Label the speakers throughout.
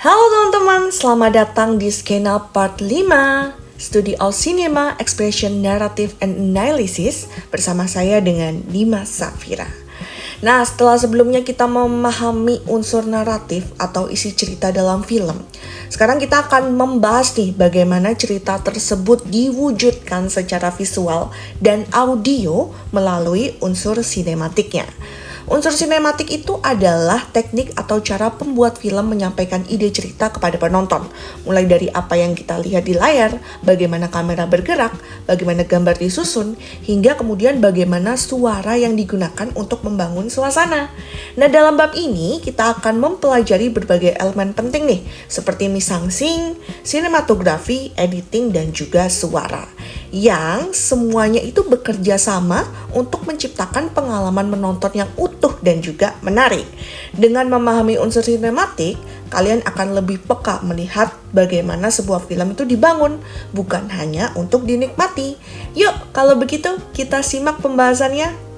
Speaker 1: Halo teman-teman, selamat datang di Skena Part 5 Study of Cinema Expression Narrative and Analysis bersama saya dengan Dimas Safira. Nah, setelah sebelumnya kita memahami unsur naratif atau isi cerita dalam film, sekarang kita akan membahas nih bagaimana cerita tersebut diwujudkan secara visual dan audio melalui unsur sinematiknya. Unsur sinematik itu adalah teknik atau cara pembuat film menyampaikan ide cerita kepada penonton. Mulai dari apa yang kita lihat di layar, bagaimana kamera bergerak, bagaimana gambar disusun, hingga kemudian bagaimana suara yang digunakan untuk membangun suasana. Nah, dalam bab ini kita akan mempelajari berbagai elemen penting nih, seperti mise-en-scene, sinematografi, editing, dan juga suara. Yang semuanya itu bekerja sama untuk menciptakan pengalaman menonton yang utuh dan juga menarik. Dengan memahami unsur sinematik, kalian akan lebih peka melihat bagaimana sebuah film itu dibangun, bukan hanya untuk dinikmati. Yuk, kalau begitu kita simak pembahasannya.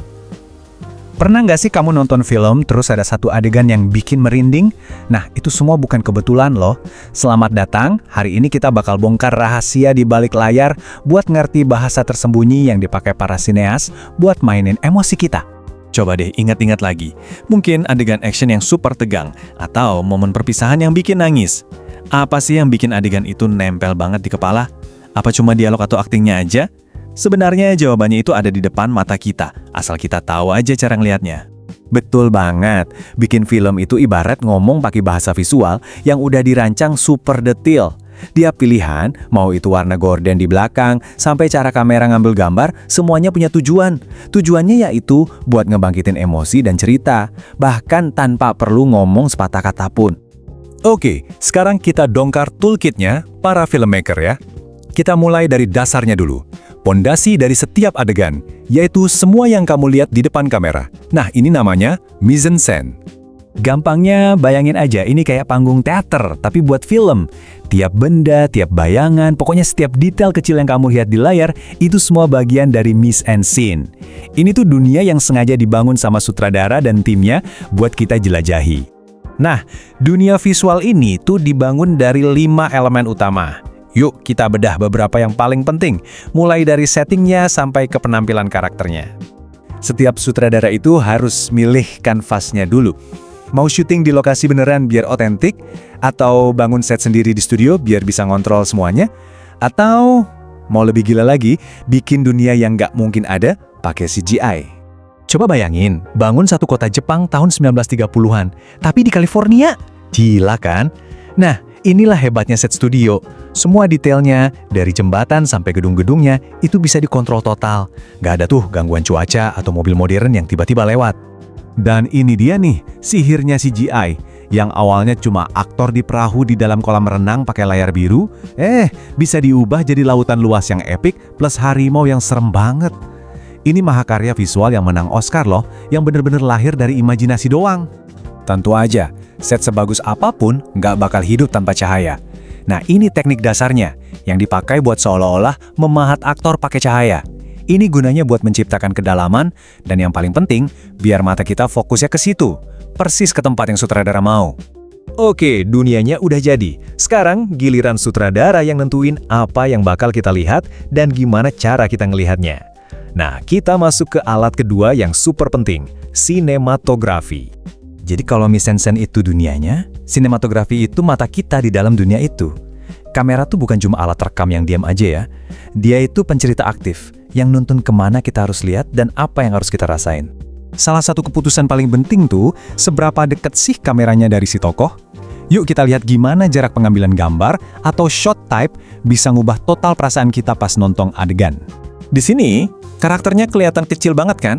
Speaker 2: Pernah nggak sih kamu nonton film terus ada satu adegan yang bikin merinding? Nah, itu semua bukan kebetulan loh. Selamat datang, hari ini kita bakal bongkar rahasia di balik layar buat ngerti bahasa tersembunyi yang dipakai para sineas buat mainin emosi kita. Coba deh ingat-ingat lagi, mungkin adegan action yang super tegang, atau momen perpisahan yang bikin nangis. Apa sih yang bikin adegan itu nempel banget di kepala? Apa cuma dialog atau aktingnya aja? Sebenarnya jawabannya itu ada di depan mata kita, asal kita tahu aja cara ngelihatnya. Betul banget, bikin film itu ibarat ngomong pakai bahasa visual yang udah dirancang super detail. Tiap pilihan, mau itu warna gorden di belakang, sampai cara kamera ngambil gambar, semuanya punya tujuan. Tujuannya yaitu buat ngebangkitin emosi dan cerita, bahkan tanpa perlu ngomong sepatah kata pun. Oke, sekarang kita dongkar toolkitnya para filmmaker ya. Kita mulai dari dasarnya dulu. Pondasi dari setiap adegan, yaitu semua yang kamu lihat di depan kamera. Nah, ini namanya mise-en-scene. Gampangnya, bayangin aja ini kayak panggung teater, tapi buat film. Tiap benda, tiap bayangan, pokoknya setiap detail kecil yang kamu lihat di layar, itu semua bagian dari mise-en-scene. Ini tuh dunia yang sengaja dibangun sama sutradara dan timnya buat kita jelajahi. Nah, dunia visual ini tuh dibangun dari 5 elemen utama. Yuk kita bedah beberapa yang paling penting, mulai dari settingnya sampai ke penampilan karakternya. Setiap sutradara itu harus milih kanvasnya dulu. Mau syuting di lokasi beneran biar otentik, atau bangun set sendiri di studio biar bisa ngontrol semuanya, atau mau lebih gila lagi, bikin dunia yang nggak mungkin ada pakai CGI. Coba bayangin, bangun satu kota Jepang tahun 1930-an, tapi di California. Gila kan? Nah, inilah hebatnya set studio. Semua detailnya, dari jembatan sampai gedung-gedungnya, itu bisa dikontrol total. Nggak ada tuh gangguan cuaca atau mobil modern yang tiba-tiba lewat. Dan ini dia nih, sihirnya CGI. Yang awalnya cuma aktor di perahu di dalam kolam renang pakai layar biru, bisa diubah jadi lautan luas yang epik plus harimau yang serem banget. Ini mahakarya visual yang menang Oscar loh, yang bener-bener lahir dari imajinasi doang. Tentu aja, set sebagus apapun nggak bakal hidup tanpa cahaya. Nah, ini teknik dasarnya, yang dipakai buat seolah-olah memahat aktor pakai cahaya. Ini gunanya buat menciptakan kedalaman, dan yang paling penting, biar mata kita fokusnya ke situ, persis ke tempat yang sutradara mau. Oke, dunianya udah jadi. Sekarang, giliran sutradara yang nentuin apa yang bakal kita lihat, dan gimana cara kita ngelihatnya. Nah, kita masuk ke alat kedua yang super penting, sinematografi. Jadi kalau mise-en-scene itu dunianya, sinematografi itu mata kita di dalam dunia itu. Kamera tuh bukan cuma alat rekam yang diam aja ya. Dia itu pencerita aktif, yang nuntun kemana kita harus lihat dan apa yang harus kita rasain. Salah satu keputusan paling penting tuh, seberapa dekat sih kameranya dari si tokoh? Yuk kita lihat gimana jarak pengambilan gambar atau shot type bisa ngubah total perasaan kita pas nonton adegan. Di sini, karakternya kelihatan kecil banget kan?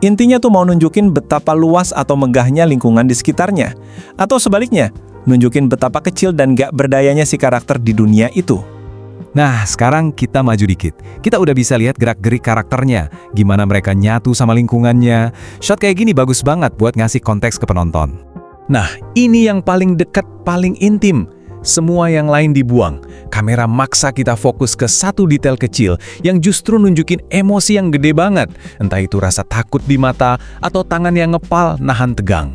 Speaker 2: Intinya tuh mau nunjukin betapa luas atau megahnya lingkungan di sekitarnya. Atau sebaliknya, nunjukin betapa kecil dan gak berdayanya si karakter di dunia itu. Nah, sekarang kita maju dikit. Kita udah bisa lihat gerak-gerik karakternya, gimana mereka nyatu sama lingkungannya. Shot kayak gini bagus banget buat ngasih konteks ke penonton. Nah, ini yang paling dekat, paling intim. Semua yang lain dibuang. Kamera maksa kita fokus ke satu detail kecil yang justru nunjukin emosi yang gede banget. Entah itu rasa takut di mata atau tangan yang ngepal nahan tegang.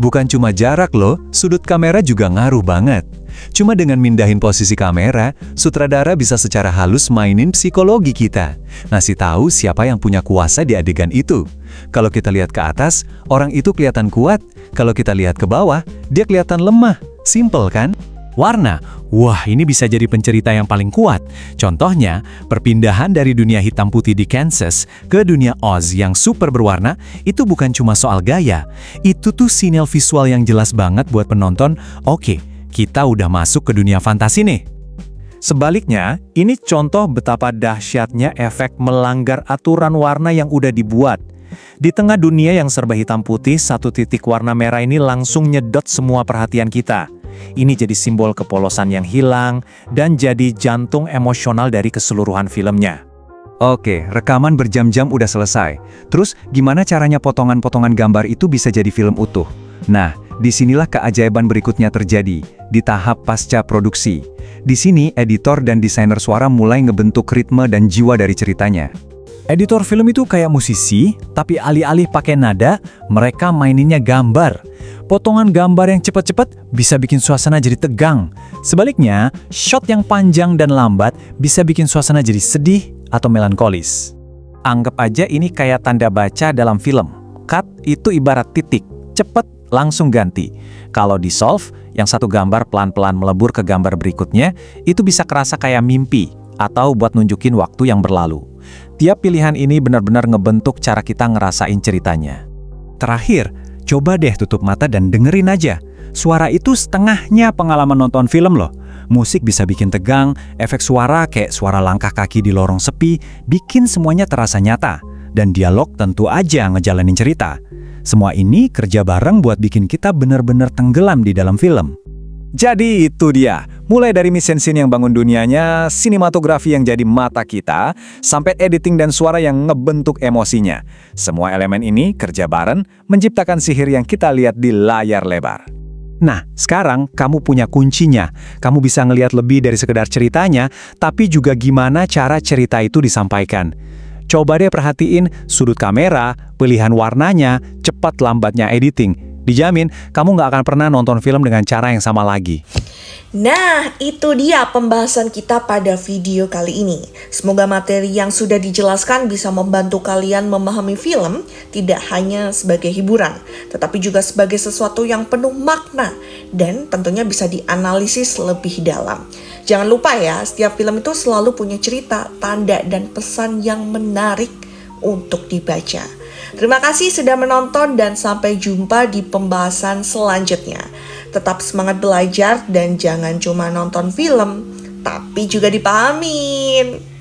Speaker 2: Bukan cuma jarak loh, sudut kamera juga ngaruh banget. Cuma dengan mindahin posisi kamera, sutradara bisa secara halus mainin psikologi kita. Ngasih tahu siapa yang punya kuasa di adegan itu. Kalau kita lihat ke atas, orang itu kelihatan kuat. Kalau kita lihat ke bawah, dia kelihatan lemah. Simple kan? Warna, wah ini bisa jadi pencerita yang paling kuat. Contohnya, perpindahan dari dunia hitam putih di Kansas ke dunia Oz yang super berwarna, itu bukan cuma soal gaya. Itu tuh sinyal visual yang jelas banget buat penonton, oke, kita udah masuk ke dunia fantasi nih. Sebaliknya, ini contoh betapa dahsyatnya efek melanggar aturan warna yang udah dibuat. Di tengah dunia yang serba hitam putih, satu titik warna merah ini langsung nyedot semua perhatian kita. Ini jadi simbol kepolosan yang hilang dan jadi jantung emosional dari keseluruhan filmnya. Oke, rekaman berjam-jam udah selesai. Terus gimana caranya potongan-potongan gambar itu bisa jadi film utuh? Nah, disinilah keajaiban berikutnya terjadi, di tahap pasca produksi. Di sini, editor dan desainer suara mulai ngebentuk ritme dan jiwa dari ceritanya. Editor film itu kayak musisi, tapi alih-alih pakai nada, mereka maininnya gambar. Potongan gambar yang cepat-cepat bisa bikin suasana jadi tegang. Sebaliknya, shot yang panjang dan lambat bisa bikin suasana jadi sedih atau melankolis. Anggap aja ini kayak tanda baca dalam film. Cut itu ibarat titik, cepat langsung ganti. Kalau di solve, yang satu gambar pelan-pelan melebur ke gambar berikutnya, itu bisa kerasa kayak mimpi atau buat nunjukin waktu yang berlalu. Tiap pilihan ini benar-benar ngebentuk cara kita ngerasain ceritanya. Terakhir, coba deh tutup mata dan dengerin aja. Suara itu setengahnya pengalaman nonton film loh. Musik bisa bikin tegang, efek suara kayak suara langkah kaki di lorong sepi, bikin semuanya terasa nyata. Dan dialog tentu aja ngejalanin cerita. Semua ini kerja bareng buat bikin kita benar-benar tenggelam di dalam film. Jadi itu dia, mulai dari mission scene yang bangun dunianya, sinematografi yang jadi mata kita, sampai editing dan suara yang ngebentuk emosinya. Semua elemen ini kerja bareng menciptakan sihir yang kita lihat di layar lebar. Nah, sekarang kamu punya kuncinya. Kamu bisa ngelihat lebih dari sekedar ceritanya, tapi juga gimana cara cerita itu disampaikan. Coba deh perhatiin sudut kamera, pilihan warnanya, cepat lambatnya editing. Dijamin, kamu nggak akan pernah nonton film dengan cara yang sama lagi.
Speaker 1: Nah, itu dia pembahasan kita pada video kali ini. Semoga materi yang sudah dijelaskan bisa membantu kalian memahami film tidak hanya sebagai hiburan, tetapi juga sebagai sesuatu yang penuh makna dan tentunya bisa dianalisis lebih dalam. Jangan lupa ya, setiap film itu selalu punya cerita, tanda, dan pesan yang menarik untuk dibaca. Terima kasih sudah menonton dan sampai jumpa di pembahasan selanjutnya. Tetap semangat belajar dan jangan cuma nonton film, tapi juga dipahamin.